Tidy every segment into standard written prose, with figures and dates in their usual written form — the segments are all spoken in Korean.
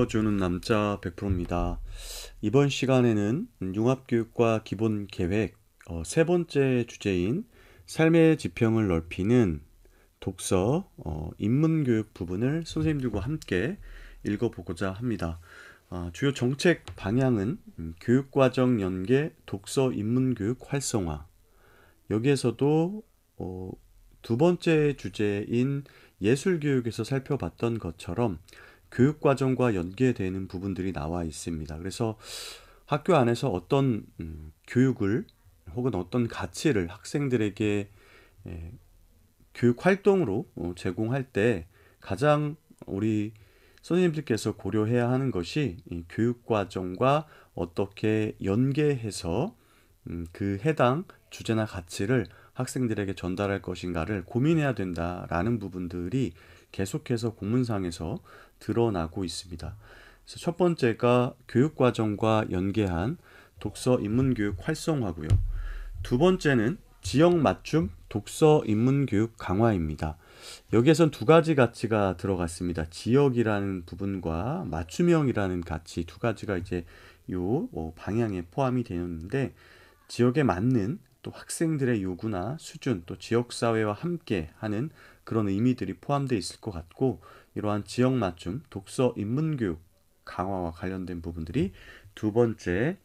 읽어주는 남자 100%입니다. 이번 시간에는 융합교육과 기본계획 세 번째 주제인 삶의 지평을 넓히는 독서 인문교육 부분을 선생님들과 함께 읽어보고자 합니다. 주요 정책 방향은 교육과정 연계 독서 인문교육 활성화. 여기에서도 두 번째 주제인 예술교육에서 살펴봤던 것처럼 교육과정과 연계되는 부분들이 나와 있습니다. 그래서 학교 안에서 어떤 교육을 혹은 어떤 가치를 학생들에게 교육 활동으로 제공할 때 가장 우리 선생님들께서 고려해야 하는 것이 이 교육과정과 어떻게 연계해서 그 해당 주제나 가치를 학생들에게 전달할 것인가를 고민해야 된다라는 부분들이 계속해서 공문상에서 드러나고 있습니다. 그래서 첫 번째가 교육과정과 연계한 독서 인문교육 활성화고요. 두 번째는 지역 맞춤 독서 인문교육 강화입니다. 여기에선 두 가지 가치가 들어갔습니다. 지역이라는 부분과 맞춤형이라는 가치 두 가지가 이제 요 방향에 포함이 되는데 지역에 맞는 또 학생들의 요구나 수준 또 지역사회와 함께 하는 그런 의미들이 포함되어 있을 것 같고 이러한 지역 맞춤 독서 인문교육 강화와 관련된 부분들이 두 번째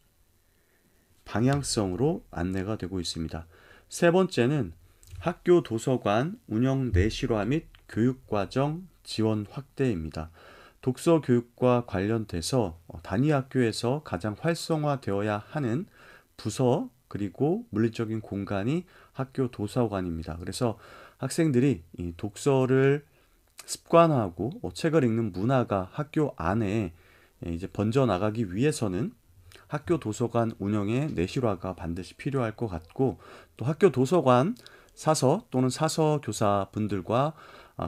방향성으로 안내가 되고 있습니다. 세 번째는 학교 도서관 운영 내실화 및 교육과정 지원 확대입니다. 독서 교육과 관련돼서 단위 학교에서 가장 활성화되어야 하는 부서 그리고 물리적인 공간이 학교 도서관입니다. 그래서 학생들이 이 독서를 습관화하고 책을 읽는 문화가 학교 안에 이제 번져나가기 위해서는 학교 도서관 운영의 내실화가 반드시 필요할 것 같고 또 학교 도서관 사서 또는 사서 교사분들과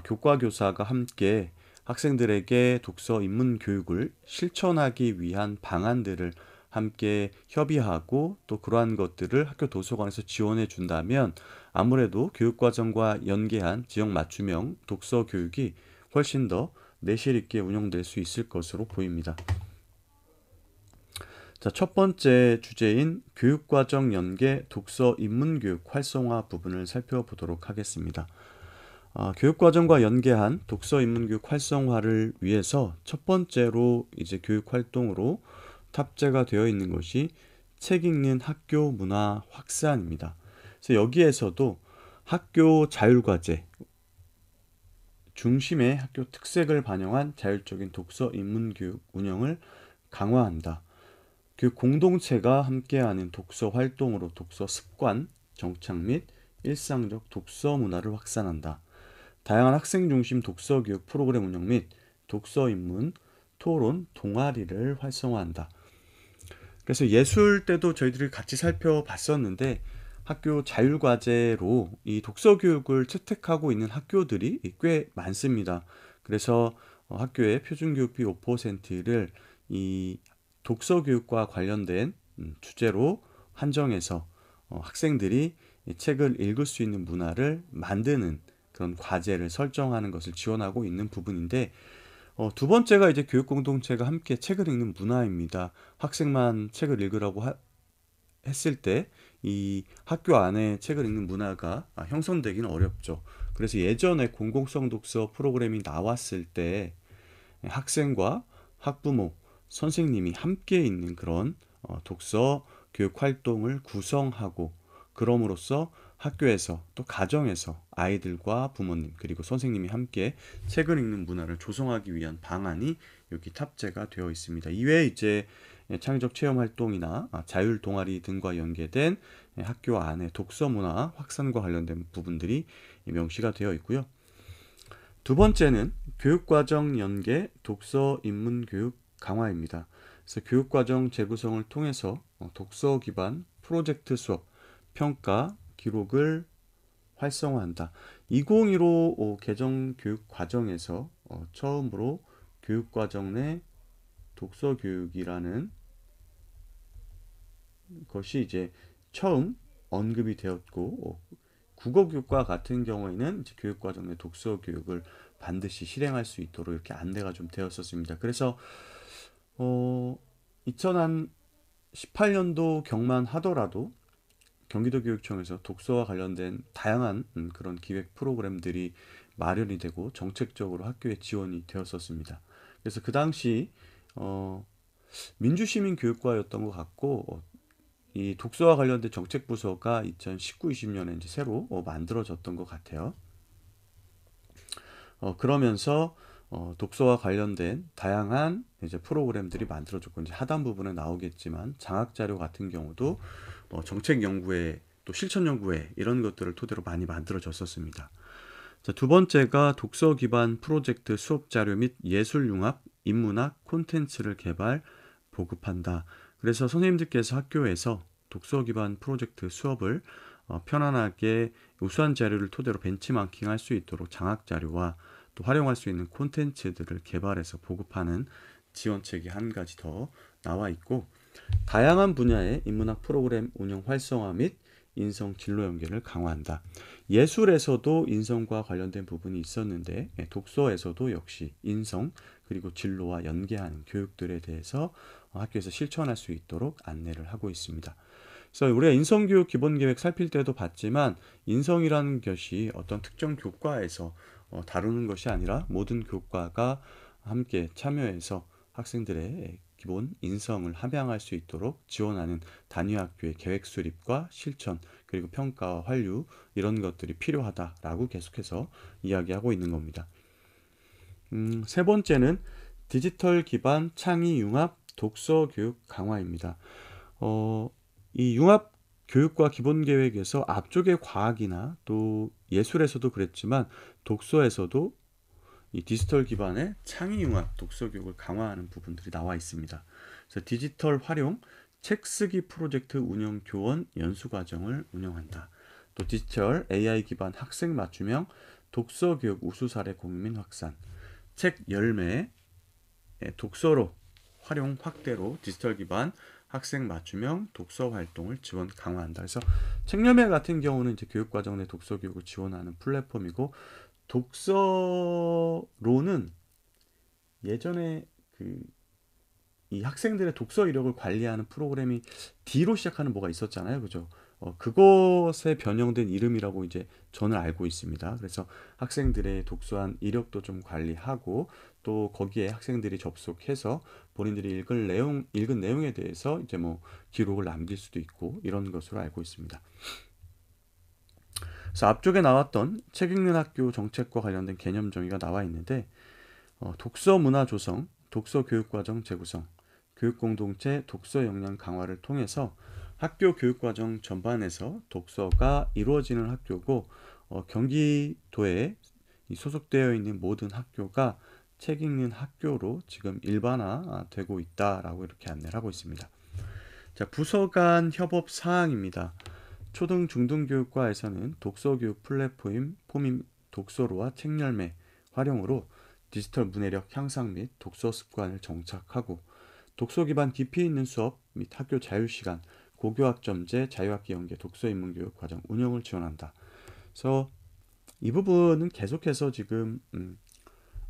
교과교사가 함께 학생들에게 독서 인문 교육을 실천하기 위한 방안들을 함께 협의하고 또 그러한 것들을 학교 도서관에서 지원해 준다면 아무래도 교육과정과 연계한 지역 맞춤형 독서 교육이 훨씬 더 내실 있게 운영될 수 있을 것으로 보입니다. 자, 첫 번째 주제인 교육과정 연계 독서 인문교육 활성화 부분을 살펴보도록 하겠습니다. 교육과정과 연계한 독서 인문교육 활성화를 위해서 첫 번째로 이제 교육 활동으로 탑재가 되어 있는 것이 책 읽는 학교 문화 확산입니다. 그래서 여기에서도 학교 자율과제 중심의 학교 특색을 반영한 자율적인 독서 인문교육 운영을 강화한다. 교육 공동체가 함께하는 독서 활동으로 독서 습관, 정착 및 일상적 독서 문화를 확산한다. 다양한 학생 중심 독서 교육 프로그램 운영 및 독서 입문, 토론, 동아리를 활성화한다. 그래서 예술 때도 저희들이 같이 살펴봤었는데 학교 자율과제로 이 독서 교육을 채택하고 있는 학교들이 꽤 많습니다. 그래서 학교의 표준교육비 5%를 이 독서 교육과 관련된 주제로 한정해서 학생들이 책을 읽을 수 있는 문화를 만드는 그런 과제를 설정하는 것을 지원하고 있는 부분인데 두 번째가 이제 교육 공동체가 함께 책을 읽는 문화입니다. 학생만 책을 읽으라고 했을 때 이 학교 안에 책을 읽는 문화가 형성되기는 어렵죠. 그래서 예전에 공공성 독서 프로그램이 나왔을 때 학생과 학부모, 선생님이 함께 있는 그런 독서 교육 활동을 구성하고 그럼으로써 학교에서 또 가정에서 아이들과 부모님 그리고 선생님이 함께 책을 읽는 문화를 조성하기 위한 방안이 여기 탑재가 되어 있습니다. 이외에 이제 창의적 체험 활동이나 자율 동아리 등과 연계된 학교 안에 독서 문화 확산과 관련된 부분들이 명시가 되어 있고요. 두 번째는 교육과정 연계 독서 인문 교육 강화입니다. 그래서 교육과정 재구성을 통해서 독서 기반 프로젝트 수업, 평가, 기록을 활성화한다. 2015 개정 교육 과정에서 처음으로 교육과정 내 독서 교육이라는 것이 이제 처음 언급이 되었고 국어교육과 같은 경우에는 이제 교육과정 내 독서 교육을 반드시 실행할 수 있도록 이렇게 안내가 좀 되었었습니다. 그래서 2018년도 경만 하더라도 경기도교육청에서 독서와 관련된 다양한 그런 기획 프로그램들이 마련이 되고 정책적으로 학교에 지원이 되었었습니다. 그래서 그 당시 어, 민주시민교육과였던 것 같고 이 독서와 관련된 정책 부서가 2019-20년에 이제 새로 만들어졌던 것 같아요. 그러면서 독서와 관련된 다양한 이제 프로그램들이 만들어졌고 이제 하단 부분에 나오겠지만 장학 자료 같은 경우도 정책 연구회 또 실천 연구회 이런 것들을 토대로 많이 만들어졌었습니다. 자, 두 번째가 독서 기반 프로젝트 수업 자료 및 예술 융합 인문학 콘텐츠를 개발 보급한다. 그래서 선생님들께서 학교에서 독서 기반 프로젝트 수업을 편안하게 우수한 자료를 토대로 벤치마킹 할 수 있도록 장학 자료와 또 활용할 수 있는 콘텐츠들을 개발해서 보급하는 지원책이 한 가지 더 나와 있고 다양한 분야의 인문학 프로그램 운영 활성화 및 인성 진로 연계를 강화한다. 예술에서도 인성과 관련된 부분이 있었는데 독서에서도 역시 인성 그리고 진로와 연계하는 교육들에 대해서 학교에서 실천할 수 있도록 안내를 하고 있습니다. 그래서 우리가 인성교육 기본계획 살필 때도 봤지만 인성이라는 것이 어떤 특정 교과에서 다루는 것이 아니라 모든 교과가 함께 참여해서 학생들의 기본 인성을 함양할 수 있도록 지원하는 단위학교의 계획 수립과 실천 그리고 평가와 환류 이런 것들이 필요하다라고 계속해서 이야기하고 있는 겁니다. 세 번째는 디지털 기반 창의 융합 독서 교육 강화입니다. 이 융합 교육과 기본 계획에서 앞쪽의 과학이나 또 예술에서도 그랬지만 독서에서도 이 디지털 기반의 창의 융합 독서 교육을 강화하는 부분들이 나와 있습니다. 그래서 디지털 활용 책 쓰기 프로젝트 운영 교원 연수 과정을 운영한다. 또 디지털 AI 기반 학생 맞춤형 독서 교육 우수 사례 공유 및 확산. 책 열매 독서로 활용 확대로 디지털 기반 학생 맞춤형 독서 활동을 지원 강화한다. 그래서 책 열매 같은 경우는 이제 교육 과정 내 독서 교육을 지원하는 플랫폼이고 독서로는 예전에 이 학생들의 독서 이력을 관리하는 프로그램이 D로 시작하는 뭐가 있었잖아요. 그죠? 그것에 변형된 이름이라고 이제 저는 알고 있습니다. 그래서 학생들의 독서한 이력도 좀 관리하고 또 거기에 학생들이 접속해서 본인들이 읽은 내용에 대해서 이제 뭐 기록을 남길 수도 있고 이런 것으로 알고 있습니다. 그래서 앞쪽에 나왔던 책 읽는 학교 정책과 관련된 개념 정의가 나와 있는데 독서 문화 조성, 독서 교육 과정 재구성, 교육 공동체 독서 역량 강화를 통해서 학교 교육 과정 전반에서 독서가 이루어지는 학교고 경기도에 소속되어 있는 모든 학교가 책 읽는 학교로 지금 일반화되고 있다라고 이렇게 안내를 하고 있습니다. 자, 부서 간 협업 사항입니다. 초등 중등교육과에서는 독서교육 플랫폼인 독서로와 책열매 활용으로 디지털 문해력 향상 및 독서 습관을 정착하고 독서 기반 깊이 있는 수업 및 학교 자유시간, 고교학점제, 자유학기 연계 독서 인문교육 과정 운영을 지원한다. 그래서 이 부분은 계속해서 지금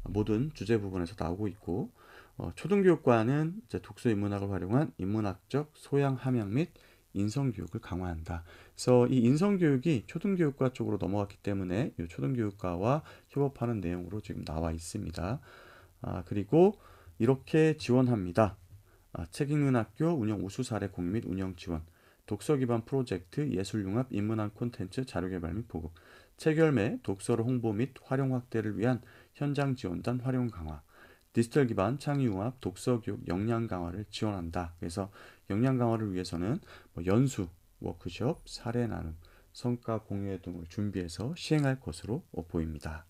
모든 주제 부분에서 나오고 있고 초등교육과는 이제 독서 인문학을 활용한 인문학적 소양 함양 및 인성교육을 강화한다. 그래서 이 인성교육이 초등교육과 쪽으로 넘어갔기 때문에 이 초등교육과와 협업하는 내용으로 지금 나와 있습니다. 그리고 이렇게 지원합니다. 책 읽는 학교 운영 우수 사례 공유 및 운영 지원, 독서 기반 프로젝트 예술융합 인문학 콘텐츠 자료 개발 및 보급, 책 열매 독서로 홍보 및 활용 확대를 위한 현장 지원단 활용 강화, 디지털 기반 창의융합 독서 교육 역량 강화를 지원한다. 그래서 역량 강화를 위해서는 연수, 워크숍, 사례 나눔, 성과 공유 등을 준비해서 시행할 것으로 보입니다.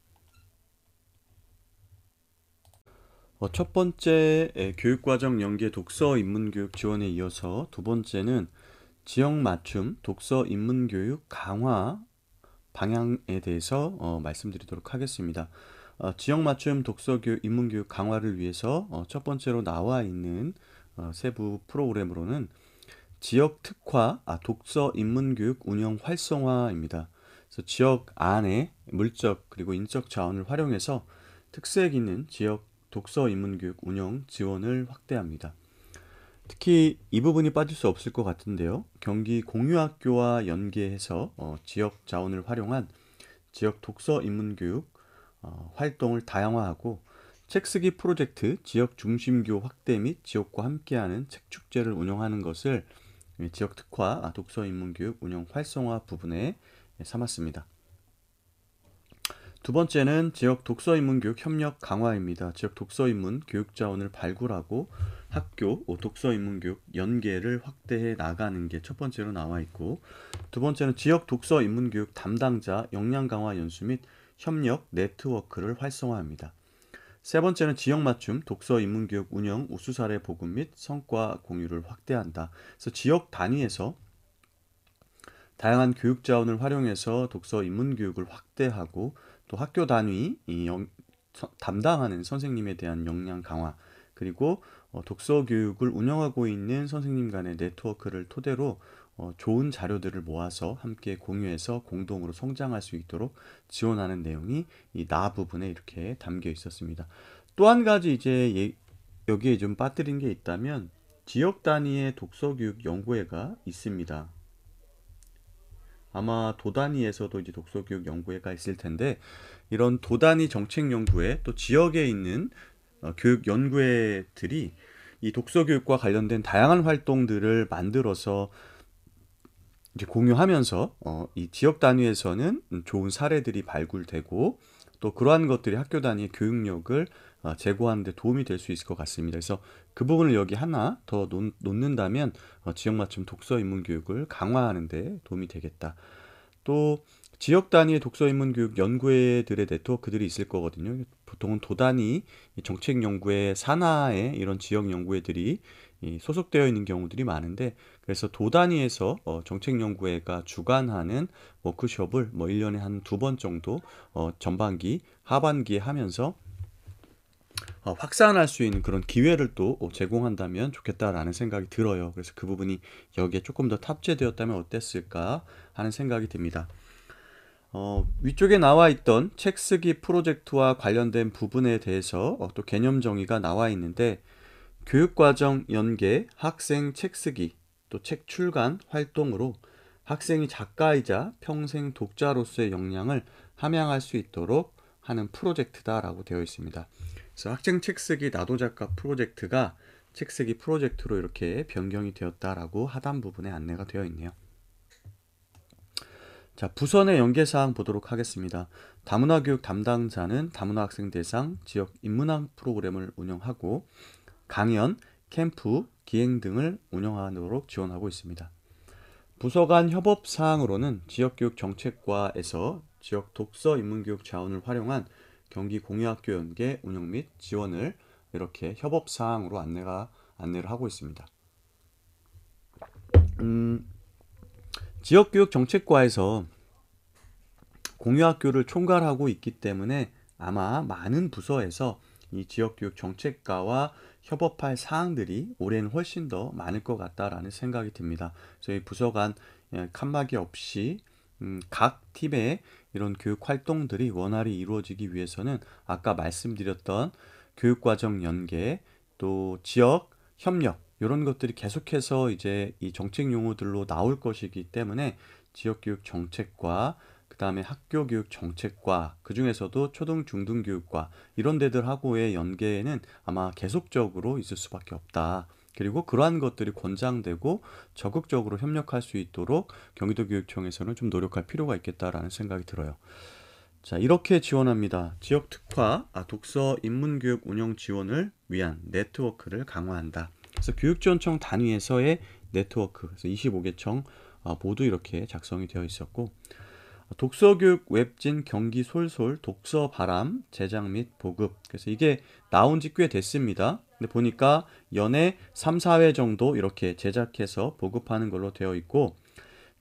첫 번째 교육과정 연계 독서 인문교육 지원에 이어서 두 번째는 지역 맞춤 독서 인문교육 강화 방향에 대해서 말씀드리도록 하겠습니다. 지역 맞춤 독서 교육 인문교육 강화를 위해서 첫 번째로 나와 있는 세부 프로그램으로는 지역 특화 독서 인문교육 운영 활성화입니다. 그래서 지역 안에 물적 그리고 인적 자원을 활용해서 특색 있는 지역 독서 인문교육 운영 지원을 확대합니다. 특히 이 부분이 빠질 수 없을 것 같은데요. 경기 공유학교와 연계해서 지역 자원을 활용한 지역 독서 인문교육 활동을 다양화하고 책 쓰기 프로젝트, 지역 중심교 확대 및 지역과 함께하는 책 축제를 운영하는 것을 지역 특화 독서 인문교육 운영 활성화 부분에 삼았습니다. 두 번째는 지역 독서 인문 교육 협력 강화입니다. 지역 독서 인문 교육 자원을 발굴하고 학교 독서 인문 교육 연계를 확대해 나가는 게 첫 번째로 나와 있고, 두 번째는 지역 독서 인문 교육 담당자 역량 강화 연수 및 협력 네트워크를 활성화합니다. 세 번째는 지역 맞춤 독서 인문 교육 운영 우수 사례 보급 및 성과 공유를 확대한다. 그래서 지역 단위에서 다양한 교육 자원을 활용해서 독서 인문 교육을 확대하고, 또 학교 단위 담당하는 선생님에 대한 역량 강화, 그리고 독서 교육을 운영하고 있는 선생님 간의 네트워크를 토대로 좋은 자료들을 모아서 함께 공유해서 공동으로 성장할 수 있도록 지원하는 내용이 이 나 부분에 이렇게 담겨 있었습니다. 또 한 가지 이제 여기에 좀 빠뜨린 게 있다면, 지역 단위의 독서 교육 연구회가 있습니다. 아마 도 단위에서도 이제 독서교육 연구회가 있을 텐데, 이런 도 단위 정책 연구회, 또 지역에 있는 교육 연구회들이 이 독서교육과 관련된 다양한 활동들을 만들어서 이제 공유하면서 이 지역 단위에서는 좋은 사례들이 발굴되고, 또 그러한 것들이 학교 단위의 교육력을 제고하는 데 도움이 될 수 있을 것 같습니다. 그래서 그 부분을 여기 하나 더 놓는다면 지역 맞춤 독서 인문 교육을 강화하는 데 도움이 되겠다. 또 지역 단위의 독서 인문 교육 연구회들의 네트워크들이 있을 거거든요. 보통은 도 단위 정책 연구회 산하에 이런 지역 연구회들이 소속되어 있는 경우들이 많은데, 그래서 도 단위에서 정책 연구회가 주관하는 워크숍을 1년에 한 2번 정도 전반기, 하반기에 하면서 확산할 수 있는 그런 기회를 또 제공한다면 좋겠다라는 생각이 들어요. 그래서 그 부분이 여기에 조금 더 탑재되었다면 어땠을까 하는 생각이 듭니다. 위쪽에 나와 있던 책 쓰기 프로젝트와 관련된 부분에 대해서 또 개념 정의가 나와 있는데, 교육과정 연계, 학생 책 쓰기, 또 책 출간 활동으로 학생이 작가이자 평생 독자로서의 역량을 함양할 수 있도록 하는 프로젝트다라고 되어 있습니다. 그래서 학생 책 쓰기 나도 작가 프로젝트가 책 쓰기 프로젝트로 이렇게 변경이 되었다라고 하단 부분에 안내가 되어 있네요. 자, 부서 내 연계사항 보도록 하겠습니다. 다문화 교육 담당자는 다문화 학생 대상 지역 인문학 프로그램을 운영하고 강연, 캠프, 기행 등을 운영하도록 지원하고 있습니다. 부서 간 협업 사항으로는 지역교육 정책과에서 지역 독서 인문교육 자원을 활용한 경기 공유학교 연계 운영 및 지원을 이렇게 협업 사항으로 안내를 하고 있습니다. 지역교육 정책과에서 공유학교를 총괄하고 있기 때문에 아마 많은 부서에서 이 지역교육 정책과와 협업할 사항들이 올해는 훨씬 더 많을 것 같다라는 생각이 듭니다. 저희 부서 간 칸막이 없이 각 팀의 이런 교육 활동들이 원활히 이루어지기 위해서는 아까 말씀드렸던 교육과정 연계, 또 지역 협력, 이런 것들이 계속해서 이제 이 정책 용어들로 나올 것이기 때문에 지역교육 정책과 그 다음에 학교교육 정책과, 그 중에서도 초등 중등교육과 이런 데들하고의 연계는 아마 계속적으로 있을 수밖에 없다. 그리고 그러한 것들이 권장되고 적극적으로 협력할 수 있도록 경기도교육청에서는 좀 노력할 필요가 있겠다라는 생각이 들어요. 자, 이렇게 지원합니다. 지역 특화, 독서 인문교육 운영 지원을 위한 네트워크를 강화한다. 그래서 교육지원청 단위에서의 네트워크, 그래서 25개청 모두 이렇게 작성이 되어 있었고, 독서교육 웹진 경기 솔솔 독서바람 제작 및 보급, 그래서 이게 나온 지 꽤 됐습니다. 근데 보니까 연에 3, 4회 정도 이렇게 제작해서 보급하는 걸로 되어 있고,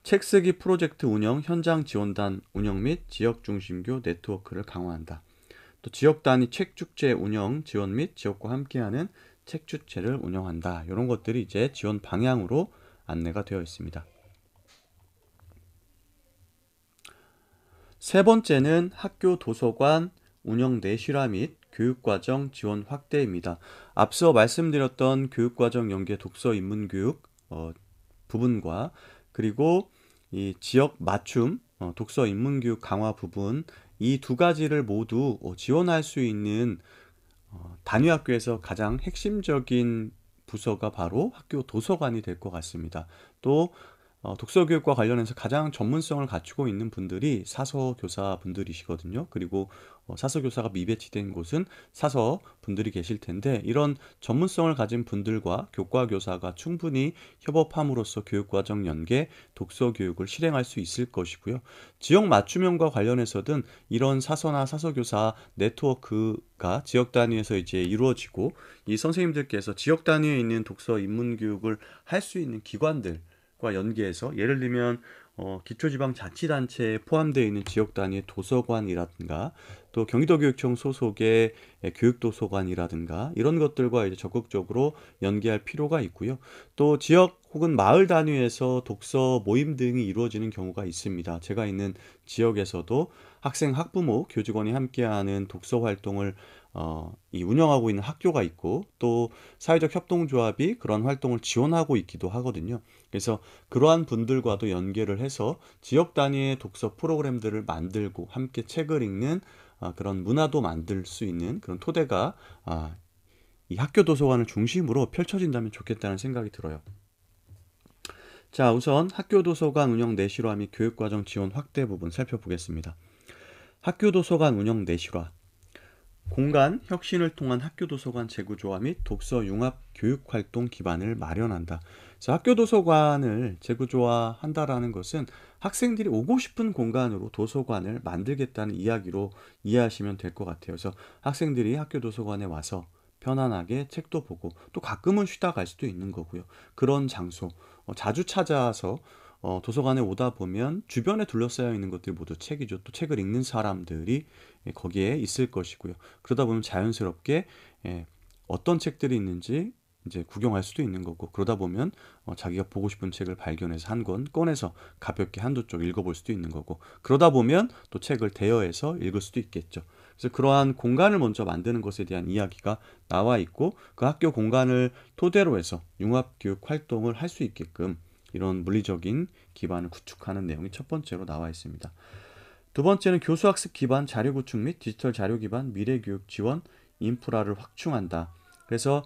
책 쓰기 프로젝트 운영 현장 지원단 운영 및 지역 중심교 네트워크를 강화한다. 또 지역 단위 책 축제 운영 지원 및 지역과 함께하는 책 축제를 운영한다. 이런 것들이 이제 지원 방향으로 안내가 되어 있습니다. 세 번째는 학교 도서관 운영 내실화 및 교육과정 지원 확대입니다. 앞서 말씀드렸던 교육과정 연계 독서 인문교육 부분과 그리고 이 지역 맞춤 독서 인문교육 강화 부분, 이 두 가지를 모두 지원할 수 있는 단위학교에서 가장 핵심적인 부서가 바로 학교 도서관이 될 것 같습니다. 또 독서교육과 관련해서 가장 전문성을 갖추고 있는 분들이 사서교사 분들이시거든요. 그리고 사서교사가 미배치된 곳은 사서 분들이 계실 텐데, 이런 전문성을 가진 분들과 교과교사가 충분히 협업함으로써 교육과정 연계 독서교육을 실행할 수 있을 것이고요. 지역 맞춤형과 관련해서든 이런 사서나 사서교사 네트워크가 지역 단위에서 이제 이루어지고, 이 선생님들께서 지역 단위에 있는 독서 인문교육을 할 수 있는 기관들 과 연계해서, 예를 들면 기초지방자치단체에 포함되어 있는 지역 단위의 도서관이라든가, 또 경기도교육청 소속의 교육도서관이라든가, 이런 것들과 이제 적극적으로 연계할 필요가 있고요. 또 지역 혹은 마을 단위에서 독서 모임 등이 이루어지는 경우가 있습니다. 제가 있는 지역에서도 학생, 학부모, 교직원이 함께하는 독서 활동을 운영하고 있는 학교가 있고, 또 사회적 협동조합이 그런 활동을 지원하고 있기도 하거든요. 그래서 그러한 분들과도 연계를 해서 지역 단위의 독서 프로그램들을 만들고 함께 책을 읽는 그런 문화도 만들 수 있는 그런 토대가 이 학교 도서관을 중심으로 펼쳐진다면 좋겠다는 생각이 들어요. 자, 우선 학교 도서관 운영 내실화 및 교육과정 지원 확대 부분 살펴보겠습니다. 학교 도서관 운영 내실화, 공간 혁신을 통한 학교 도서관 재구조화 및 독서 융합 교육 활동 기반을 마련한다. 그래서 학교 도서관을 재구조화한다라는 것은 학생들이 오고 싶은 공간으로 도서관을 만들겠다는 이야기로 이해하시면 될 것 같아요. 그래서 학생들이 학교 도서관에 와서 편안하게 책도 보고, 또 가끔은 쉬다 갈 수도 있는 거고요. 그런 장소, 자주 찾아서 도서관에 오다 보면 주변에 둘러싸여 있는 것들이 모두 책이죠. 또 책을 읽는 사람들이 거기에 있을 것이고요. 그러다 보면 자연스럽게 어떤 책들이 있는지 이제 구경할 수도 있는 거고, 그러다 보면 자기가 보고 싶은 책을 발견해서 한 권 꺼내서 가볍게 한두 쪽 읽어볼 수도 있는 거고, 그러다 보면 또 책을 대여해서 읽을 수도 있겠죠. 그래서 그러한 공간을 먼저 만드는 것에 대한 이야기가 나와 있고, 그 학교 공간을 토대로 해서 융합교육 활동을 할 수 있게끔 이런 물리적인 기반을 구축하는 내용이 첫 번째로 나와 있습니다. 두 번째는 교수학습 기반 자료 구축 및 디지털 자료 기반 미래교육 지원 인프라를 확충한다. 그래서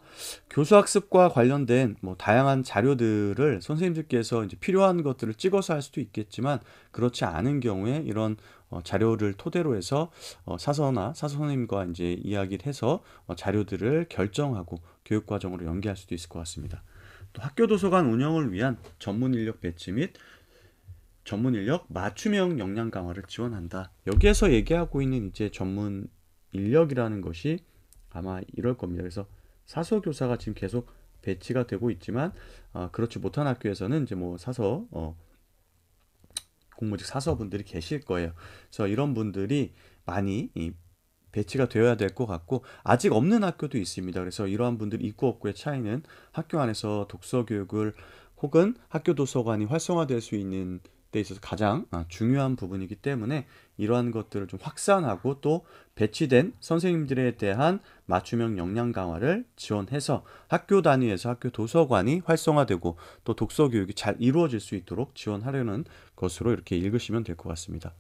교수학습과 관련된 다양한 자료들을 선생님들께서 이제 필요한 것들을 찍어서 할 수도 있겠지만, 그렇지 않은 경우에 이런 자료를 토대로 해서 사서나 사서 선생님과 이제 이야기를 해서 자료들을 결정하고 교육 과정으로 연계할 수도 있을 것 같습니다. 또 학교 도서관 운영을 위한 전문 인력 배치 및 전문 인력 맞춤형 역량 강화를 지원한다. 여기에서 얘기하고 있는 이제 전문 인력이라는 것이 아마 이럴 겁니다. 그래서 사서 교사가 지금 계속 배치가 되고 있지만, 그렇지 못한 학교에서는 이제 사서 공무직 사서분들이 계실 거예요. 그래서 이런 분들이 많이 배치가 되어야 될 것 같고, 아직 없는 학교도 있습니다. 그래서 이러한 분들 있고 없고의 차이는 학교 안에서 독서 교육을 혹은 학교 도서관이 활성화될 수 있는 데 있어서 가장 중요한 부분이기 때문에, 이러한 것들을 좀 확산하고 또 배치된 선생님들에 대한 맞춤형 역량 강화를 지원해서 학교 단위에서 학교 도서관이 활성화되고 또 독서 교육이 잘 이루어질 수 있도록 지원하려는 것으로 이렇게 읽으시면 될 것 같습니다.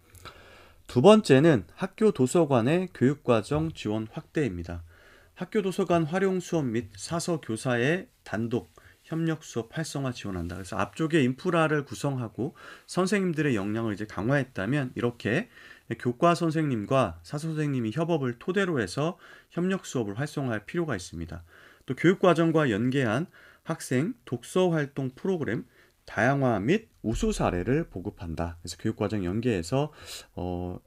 두 번째는 학교 도서관의 교육과정 지원 확대입니다. 학교 도서관 활용 수업 및 사서 교사의 단독 협력 수업 활성화 지원한다. 그래서 앞쪽에 인프라를 구성하고 선생님들의 역량을 이제 강화했다면, 이렇게 교과 선생님과 사서 선생님이 협업을 토대로 해서 협력 수업을 활성화할 필요가 있습니다. 또 교육과정과 연계한 학생 독서 활동 프로그램 다양화 및 우수 사례를 보급한다. 그래서 교육과정 연계해서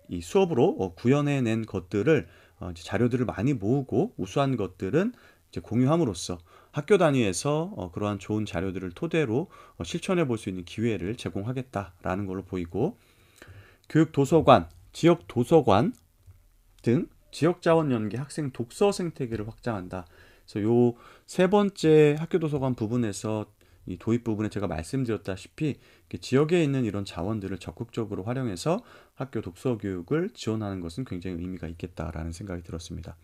이 수업으로 구현해낸 것들을 이제 자료들을 많이 모으고, 우수한 것들은 이제 공유함으로써 학교 단위에서 그러한 좋은 자료들을 토대로 실천해 볼 수 있는 기회를 제공하겠다라는 걸로 보이고, 교육 도서관, 지역 도서관 등 지역 자원 연계 학생 독서 생태계를 확장한다. 그래서 요 세 번째 학교 도서관 부분에서 이 도입 부분에 제가 말씀드렸다시피 지역에 있는 이런 자원들을 적극적으로 활용해서 학교 독서 교육을 지원하는 것은 굉장히 의미가 있겠다라는 생각이 들었습니다.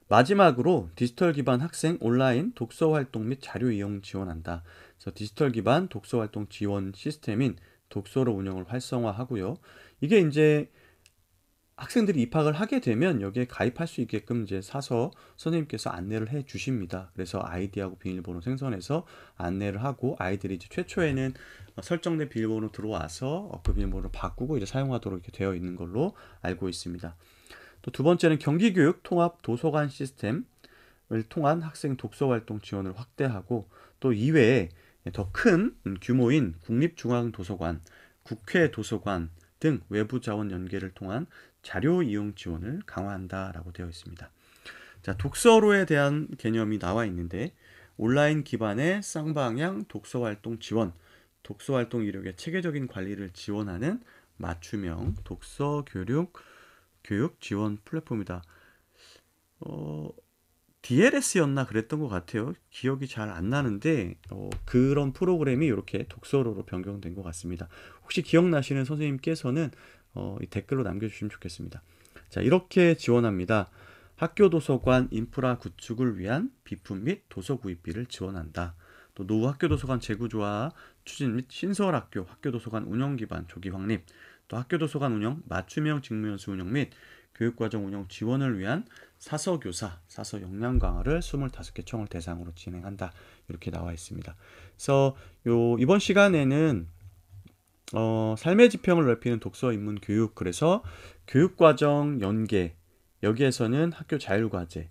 마지막으로 디지털 기반 학생 온라인 독서 활동 및 자료 이용 지원한다. 그래서 디지털 기반 독서 활동 지원 시스템인 독서로 운영을 활성화하고요. 이게 이제 학생들이 입학을 하게 되면 여기에 가입할 수 있게끔 이제 사서 선생님께서 안내를 해 주십니다. 그래서 아이디하고 비밀번호 생성해서 안내를 하고 아이들이 이제 최초에는 설정된 비밀번호 들어와서 그 비밀번호를 바꾸고 이제 사용하도록 이렇게 되어 있는 걸로 알고 있습니다. 또 두 번째는 경기교육 통합 도서관 시스템을 통한 학생 독서 활동 지원을 확대하고 또 이외에 더 큰 규모인 국립중앙도서관, 국회 도서관 등 외부 자원 연계를 통한 자료 이용 지원을 강화한다라고 되어 있습니다. 자, 독서로에 대한 개념이 나와 있는데 온라인 기반의 쌍방향 독서 활동 지원, 독서 활동 이력의 체계적인 관리를 지원하는 맞춤형 독서 교육 지원 플랫폼이다. DLS였나 그랬던 것 같아요. 기억이 잘 안 나는데 그런 프로그램이 이렇게 독서로로 변경된 것 같습니다. 혹시 기억나시는 선생님께서는 이 댓글로 남겨주시면 좋겠습니다. 자, 이렇게 지원합니다. 학교 도서관 인프라 구축을 위한 비품 및 도서 구입비를 지원한다. 또 노후 학교 도서관 재구조화 추진 및 신설 학교 도서관 운영 기반 조기 확립, 또 학교 도서관 운영 맞춤형 직무연수 운영 및 교육과정 운영 지원을 위한 사서교사, 사서 역량 강화를 25개 청을 대상으로 진행한다. 이렇게 나와 있습니다. 그래서 이번 시간에는 삶의 지평을 넓히는 독서 입문 교육, 그래서 교육과정 연계, 여기에서는 학교 자율과제,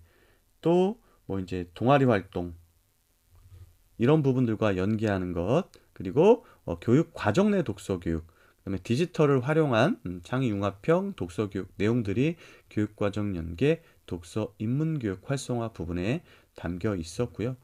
또 뭐 이제 동아리 활동, 이런 부분들과 연계하는 것, 그리고 교육 과정 내 독서 교육, 그다음에 디지털을 활용한 창의융합형 독서 교육 내용들이 교육과정 연계, 독서 입문교육 활성화 부분에 담겨 있었고요.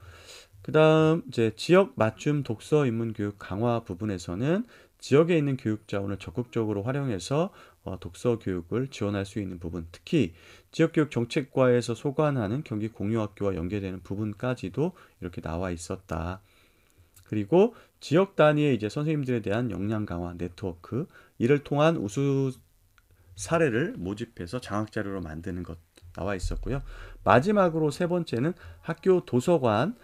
그 다음 이제 지역 맞춤 독서 입문교육 강화 부분에서는 지역에 있는 교육 자원을 적극적으로 활용해서 독서 교육을 지원할 수 있는 부분, 특히 지역교육 정책과에서 소관하는 경기 공유학교와 연계되는 부분까지도 이렇게 나와 있었다. 그리고 지역 단위의 이제 선생님들에 대한 역량 강화 네트워크, 이를 통한 우수 사례를 모집해서 장학 자료로 만드는 것 나와 있었고요. 마지막으로 세 번째는 학교 도서관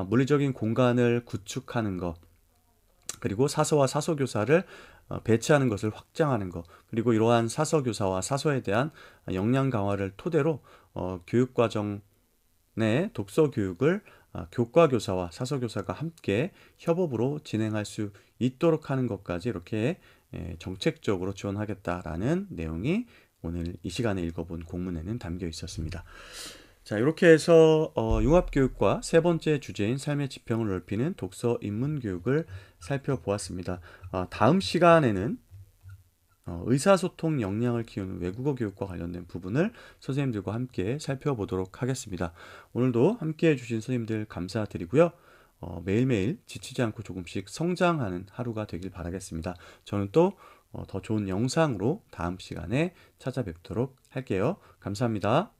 물리적인 공간을 구축하는 것, 그리고 사서와 사서교사를 배치하는 것을 확장하는 것, 그리고 이러한 사서교사와 사서에 대한 역량 강화를 토대로 교육과정 내 독서 교육을 교과교사와 사서교사가 함께 협업으로 진행할 수 있도록 하는 것까지 이렇게 정책적으로 지원하겠다라는 내용이 오늘 이 시간에 읽어본 공문에는 담겨 있었습니다. 자, 이렇게 해서 융합교육과 세 번째 주제인 삶의 지평을 넓히는 독서 입문교육을 살펴보았습니다. 다음 시간에는 의사소통 역량을 키우는 외국어 교육과 관련된 부분을 선생님들과 함께 살펴보도록 하겠습니다. 오늘도 함께 해주신 선생님들 감사드리고요. 매일매일 지치지 않고 조금씩 성장하는 하루가 되길 바라겠습니다. 저는 또 더 좋은 영상으로 다음 시간에 찾아뵙도록 할게요. 감사합니다.